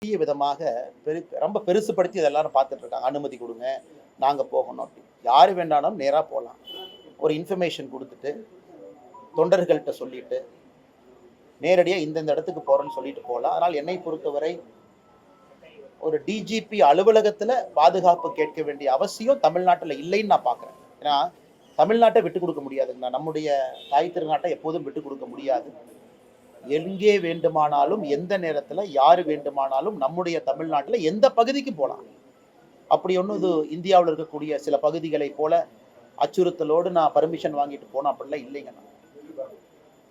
பெரிய விதமாக ரொம்ப பெருசுபடுத்தி இதெல்லாரும் பார்த்துட்டு இருக்காங்க. அனுமதி கொடுங்க, நாங்க போகணும் அப்படின்னு. யாரு வேண்டாலும் நேரா போலாம். ஒரு இன்ஃபர்மேஷன் குடுத்துட்டு, தொண்டர்கள்ட்ட சொல்லிட்டு, நேரடியா இந்த இடத்துக்கு போறோம்ன்னு சொல்லிட்டு போலாம். அதனால் என்னை பொறுத்தவரை ஒரு டிஜிபி அலுவலகத்துல பாதுகாப்பு கேட்க வேண்டிய அவசியம் தமிழ்நாட்டுல இல்லைன்னு நான் பார்க்குறேன். ஏன்னா, தமிழ்நாட்டை விட்டுக் கொடுக்க முடியாதுங்க. நம்முடைய தாய் திருநாட்டை எப்போதும் விட்டுக் கொடுக்க முடியாது. எங்கே வேண்டுமானாலும், எந்த நேரத்துல யாரு வேண்டுமானாலும் நம்முடைய தமிழ்நாட்டுல எந்த பகுதிக்கு போலாம். அப்படி ஒண்ணும் இது இந்தியாவுல இருக்கக்கூடிய சில பகுதிகளைப் போல அச்சுறுத்தலோடு நான் பர்மிஷன் வாங்கிட்டு போனேன் அப்படிலாம் இல்லைங்கண்ணா.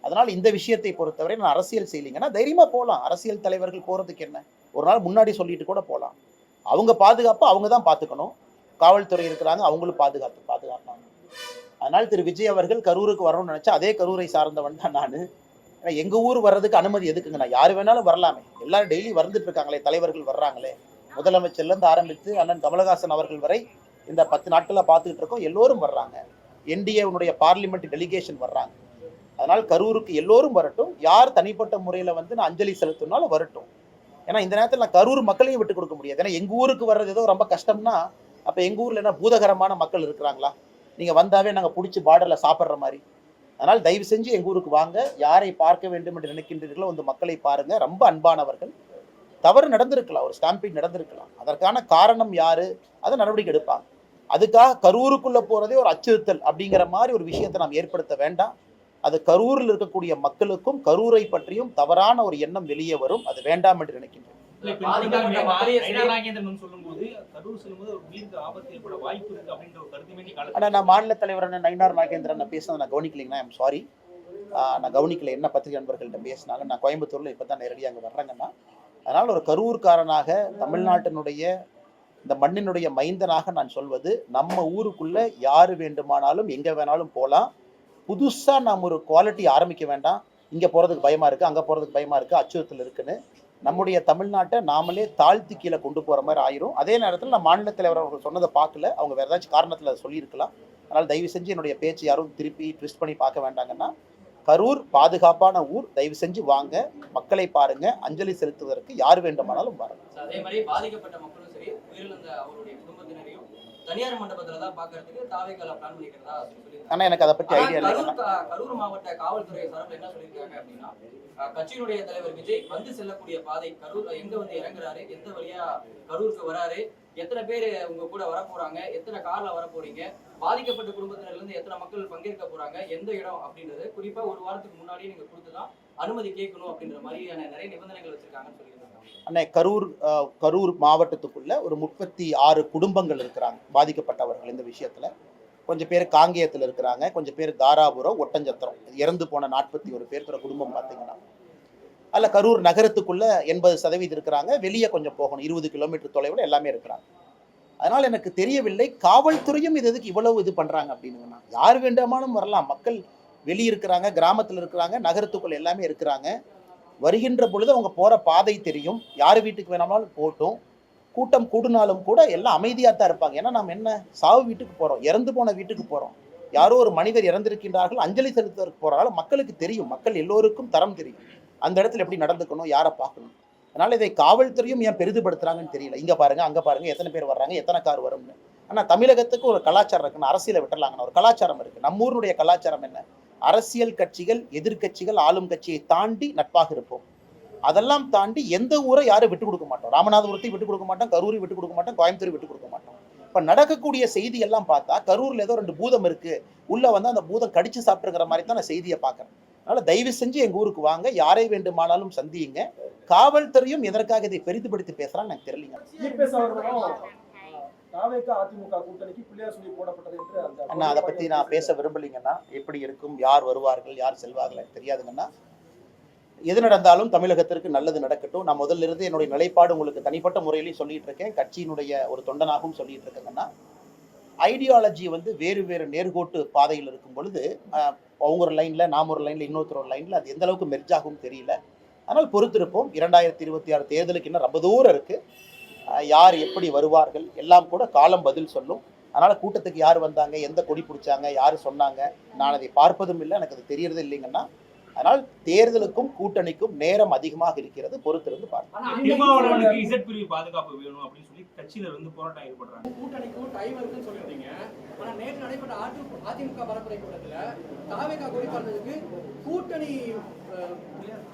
அதனால இந்த விஷயத்தை பொறுத்தவரை நான் அரசியல் செய்யலைங்கன்னா தைரியமா போலாம். அரசியல் தலைவர்கள் போறதுக்கு என்ன? ஒரு நாள் முன்னாடி சொல்லிட்டு கூட போலாம். அவங்க பாதுகாப்பு அவங்க தான் பார்த்துக்கணும். காவல்துறை இருக்கிறாங்க, அவங்களும் பாதுகாப்பாங்க. அதனால் திரு விஜய் அவர்கள் கரூருக்கு வரணும்னு நினைச்சா அதே கரூரை சார்ந்தவன் தான் நானு. ஏன்னா எங்க ஊர் வர்றதுக்கு அனுமதி எதுக்குங்கண்ணா? யாரு வேணாலும் வரலாமே. எல்லாரும் டெய்லி வந்துட்டு இருக்காங்களே, தலைவர்கள் வர்றாங்களே. முதலமைச்சர்ல இருந்து ஆரம்பித்து அண்ணன் கமலஹாசன் அவர்கள் வரை இந்த 10 நாட்களா பார்த்துக்கிட்டு இருக்கோம். எல்லோரும் வர்றாங்க. என்டிஏவுடைய பார்லிமெண்ட் டெலிகேஷன் வர்றாங்க. அதனால் கரூருக்கு எல்லோரும் வரட்டும். யார் தனிப்பட்ட முறையில் நான் அஞ்சலி செலுத்தினாலும் வரட்டும். ஏன்னா இந்த நேரத்தில் நான் கரூர் மக்களையும் விட்டு கொடுக்க முடியாது. ஏன்னா எங்கள் ஊருக்கு வர்றது ஏதோ ரொம்ப கஷ்டம்னா, அப்போ எங்கள் ஊரில் என்ன பூதகரமான மக்கள் இருக்கிறாங்களா? நீங்கள் வந்தாவே நாங்கள் பிடிச்சி பார்டரில் சாப்பிட்ற மாதிரி. அதனால் தயவு செஞ்சு எங்கள் ஊருக்கு வாங்க. யாரை பார்க்க வேண்டும் என்று நினைக்கின்றீர்களோ அந்த மக்களை பாருங்கள். ரொம்ப அன்பானவர்கள். தவறு நடந்திருக்கலாம், ஒரு ஸ்டாம்பீட் நடந்திருக்கலாம். அதற்கான காரணம் யாரு? அதை நடவடிக்கை எடுப்பாங்க. அதுக்காக கரூருக்குள்ளே போகிறதே ஒரு அச்சுறுத்தல் அப்படிங்கிற மாதிரி ஒரு விஷயத்தை நாம் ஏற்படுத்த வேண்டாம். அது கரூரில் இருக்கக்கூடிய மக்களுக்கும் கரூரை பற்றியும் தவறான ஒரு எண்ணம் வெளியே வரும். அது வேண்டாம் என்று நினைக்கின்றேன். நான் மாநில தலைவர் நயினார் நாகேந்திரன் பேசுனதை நான் கவனிக்கலைங்கன்னா ஐம் சாரி. நான் கவனிக்கல. என்ன பத்திரிகை நண்பர்கள்ட்ட பேசினாங்க. நான் கோயம்புத்தூர்ல இப்பதான் நேரடியாக அங்கே வர்றேங்கன்னா, அதனால் ஒரு கரூர்காரனாக தமிழ்நாட்டினுடைய இந்த மண்ணினுடைய மைந்தனாக நான் சொல்வது, நம்ம ஊருக்குள்ள யாரு வேண்டுமானாலும் எங்க வேணாலும் போகலாம். புதுசா நாம் ஒரு குவாலிட்டி ஆரம்பிக்க வேண்டாம். இங்க போறதுக்கு பயமா இருக்கு, அங்க போறதுக்கு பயமா இருக்கு, அச்சுறுத்தல் இருக்குன்னு நம்முடைய தமிழ்நாட்டை நாமளே தாழ்த்தி கீழே கொண்டு போற மாதிரி ஆயிரும். அதே நேரத்தில் நான் மாநில தலைவர் அவர்கள் சொன்னதை பார்க்கல, அவங்க வேற ஏதாச்சும் காரணத்தில் அதை சொல்லியிருக்கலாம். அதனால் தயவு செஞ்சு என்னுடைய பேச்சு யாரும் திருப்பி ட்விஸ்ட் பண்ணி பார்க்க வேண்டாங்கன்னா, கரூர் பாதுகாப்பான ஊர். தயவு செஞ்சு வாங்க, மக்களை பாருங்க, அஞ்சலி செலுத்துவதற்கு யார் வேண்டுமானாலும் வாருங்க. அதே மாதிரி பாதிக்கப்பட்ட மக்களும் சரி, உயிரிழந்த அவருடைய குடும்பத்தினரையும் தனியார் மண்டபத்துல தான் பார்க்கிறதுக்கு தாவேக்கால பிளான் பண்ணிக்கிறதா சொல்லியிருக்காங்க. ஆனா எனக்கு அதை பற்றி ஐடியா இல்லை. கரூர் மாவட்ட காவல்துறை சார்பில் என்ன சொல்லியிருக்காங்க அப்படின்னா, கட்சியினுடைய தலைவர் விஜய் வந்து செல்லக்கூடிய பாதை, கரூர் எங்க வந்து இறங்குறாரு, எந்த வழியா கரூருக்கு வராரு, எத்தனை பேர் உங்க கூட வர போறாங்க, எத்தனை கார்ல வர போறீங்க, பாதிக்கப்பட்ட குடும்பத்தினர்ல இருந்து எத்தனை மக்கள் பங்கேற்க போறாங்க, எந்த இடம் அப்படின்றது குறிப்பா ஒரு வாரத்துக்கு முன்னாடியே நீங்க கொடுத்துதான் அனுமதி கேட்கணும் அப்படின்ற மாதிரியான நிறைய நிபந்தனைகள் வச்சிருக்காங்கன்னு சொல்லியிருக்காங்க. அண்ணே, கரூர் மாவட்டத்துக்குள்ள ஒரு 36 குடும்பங்கள் இருக்கிறாங்க பாதிக்கப்பட்டவர்கள். இந்த விஷயத்துல கொஞ்சம் பேர் காங்கேயத்தில் இருக்கிறாங்க, கொஞ்சம் பேர் தாராபுரம், ஒட்டஞ்சத்திரம். இறந்து போன 41 பேர் குடும்பம் பார்த்தீங்கன்னா, அதில் கரூர் நகரத்துக்குள்ள 80% இருக்கிறாங்க. வெளியே கொஞ்சம் போகணும், 20 கிலோமீட்டர் தொலைவில் எல்லாமே இருக்கிறாங்க. அதனால் எனக்கு தெரியவில்லை காவல்துறையும் இது எதுக்கு இவ்வளவு இது பண்றாங்க அப்படின்னுங்கன்னா. யார் வேண்டாமாலும் வரலாம். மக்கள் வெளியே இருக்கிறாங்க, கிராமத்தில் இருக்கிறாங்க, நகரத்துக்குள்ள எல்லாமே இருக்கிறாங்க. வருகின்ற பொழுது அவங்க போற பாதை தெரியும். யார் வீட்டுக்கு வேணாலும் போட்டும். கூட்டம் கூடுனாலும் கூட எல்லாம் அமைதியாக தான் இருப்பாங்க. ஏன்னா நாம் என்ன சாவு வீட்டுக்கு போறோம், இறந்து போன வீட்டுக்கு போறோம். யாரோ ஒரு மனிதர் இறந்திருக்கின்றார்கள், அஞ்சலி செலுத்துவதற்கு போறாங்க. மக்களுக்கு தெரியும், மக்கள் எல்லோருக்கும் தரம் தெரியும், அந்த இடத்துல எப்படி நடந்துக்கணும், யாரை பார்க்கணும். அதனால இதை காவல்துறையும் ஏன் பெரிதுபடுத்துறாங்கன்னு தெரியல. இங்க பாருங்க, அங்க பாருங்க, எத்தனை பேர் வர்றாங்க, எத்தனை கார் வரும்னு. ஆனா தமிழகத்துக்கு ஒரு கலாச்சாரம் இருக்குன்னு, அரசியலை விட்டுலாங்கன்னு ஒரு கலாச்சாரம் இருக்கு. நம்ம ஊருடைய கலாச்சாரம் என்ன? அரசியல் கட்சிகள், எதிர்கட்சிகள், ஆளும் கட்சியை தாண்டி நட்பாக இருப்போம். அதெல்லாம் தாண்டி எந்த ஊரை யாரும் விட்டு கொடுக்க மாட்டோம். ராமநாதபுரத்தை விட்டு கொடுக்க மாட்டோம், கரூரை விட்டு கொடுக்க மாட்டோம், கோயம்புத்தூரை விட்டு கொடுக்க மாட்டோம். இப்ப நடக்கக்கூடிய செய்தி எல்லாம் பார்த்தா கரூர்ல ஏதோ 2 பூதம் இருக்கு, உள்ள வந்து அந்த பூதம் கடிச்சு சாப்பிட்டுங்கிற மாதிரி தான் நான் செய்தியை பார்க்கறேன். அதனால தயவு செஞ்சு எங்க ஊருக்கு வாங்க, யாரை வேண்டுமானாலும் சந்தியுங்க. காவல்துறையும் எதற்காக இதை பெரிதுபடுத்தி பேசுறான்னு எனக்கு தெரியலங்க. அண்ணா, அதை பத்தி நான் பேச விரும்பலைங்கன்னா. எப்படி இருக்கும், யார் வருவார்கள், யார் செல்வார்கள் எனக்கு தெரியாதுங்கன்னா. எது நடந்தாலும் தமிழகத்திற்கு நல்லது நடக்கட்டும். நான் முதல்ல இருந்து என்னுடைய நிலைப்பாடு உங்களுக்கு தனிப்பட்ட முறையிலையும் சொல்லிட்டு இருக்கேன், கட்சியினுடைய ஒரு தொண்டனாகவும் சொல்லிட்டு இருக்கேங்கன்னா, ஐடியாலஜி வேறு வேறு நேர்கோட்டு பாதையில் இருக்கும் பொழுது அவங்க ஒரு லைன்ல, நாம் ஒரு லைன்ல, இன்னொருத்தர் ஒரு லைன்ல, அது எந்த அளவுக்கு மெர்ஜ் ஆகும் தெரியல. ஆனால் பொறுத்திருப்போம். 2026 தேர்தலுக்கு இன்னும் ரொம்ப தூரம் இருக்கு. யார் எப்படி வருவார்கள் எல்லாம் கூட காலம் பதில் சொல்லும். அதனால கூட்டத்துக்கு யார் வந்தாங்க, எந்த கொடி பிடிச்சாங்க, யார் சொன்னாங்க, நான் அதை பார்ப்பதும் இல்லை, எனக்கு அது தெரியறது இல்லைங்கன்னா. அதனால் தேர்தலுக்கும் கூட்டணிக்கும் நேரம் அதிகமாக இருக்கிறது, பொறுத்திருந்து பார்க்கலாம். திருமாவளவனுக்கு இசட் பிரிவு பாதுகாப்பு வேணும் அப்படின்னு சொல்லி கட்சியில இருந்து போராட்டம் ஈடுபடுறாங்க. கூட்டணிக்கும் டைம் இருக்குன்னு சொல்லியிருந்தீங்க. ஆனா நேற்று நடைபெற்ற அதிமுக பரப்புரை கூட்டத்துல தாவேகா கொடி பார்த்ததுக்கு கூட்டணி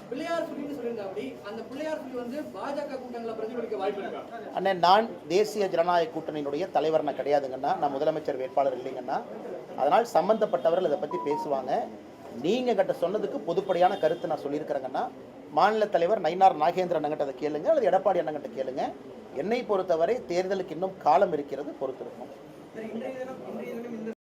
பிள்ளையார் சொல்லின்னு சொல்லியிருந்தாப்படி அந்த பிள்ளையார் சொல்லி வந்து பாஜக கூட்டங்களை பிரதிபலிக்க வாய்ப்பு இருக்கா? அண்ணன், நான் தேசிய ஜனநாயக கூட்டணியினுடைய தலைவர்னா கிடையாதுங்கண்ணா, நான் முதலமைச்சர் வேட்பாளர் இல்லைங்கண்ணா. அதனால் சம்பந்தப்பட்டவர்கள் இதை பற்றி பேசுவாங்க. நீங்கள் கிட்ட சொன்னதுக்கு பொதுப்படையான கருத்து நான் சொல்லியிருக்கிறேங்கன்னா, மாநில தலைவர் நயினார் நாகேந்திரன் அண்ணங்கிட்ட அதை கேளுங்க, அல்லது எடப்பாடி அண்ணங்கிட்ட கேளுங்க. என்னை பொறுத்தவரை தேர்தலுக்கு இன்னும் காலம் இருக்கிறது, பொறுத்திருக்கும். இன்றைய